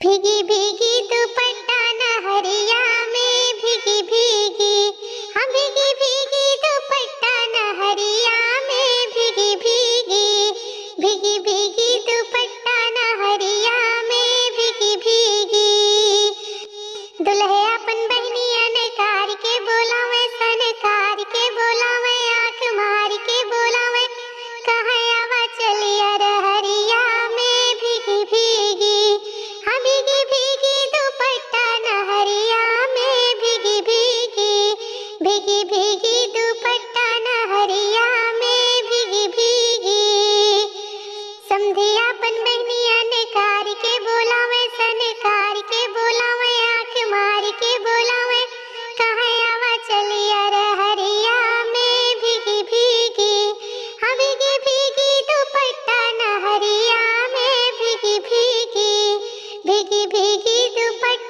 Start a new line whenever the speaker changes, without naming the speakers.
भीगी भीगी दुपट्टा नहरिया में भीगी भीगी, हाँ भीगी भीगी दुपट्टा नहरिया में भीगी भीगी, भीगी भीगी दुपट्टा नहरिया में भीगी भीगी। दुल्हे अपन बहनिया ने कार के बोलावे, सनकार के बोलावे, आंख मार के बोलावे, कहाँ आवा चलिया रहरिया में भीगी भीगी, हाँ भीगी भीगी दुपट्टा नहरिया में भीगी भीगी, भीगी भीगी दुपट्टा नहरिया में भीगी भीगी। समधी अपन बहनिया ने कार के बोलावे, सनकार के बोलावे, आंख मार के बोलावे, कहाँ आवा चलिया रहरिया में भीगी भीगी, हाँ भीगी भीगी दुपट्टा नहरिया में भीगी भीगी, भीगी भीगी दुपट्टा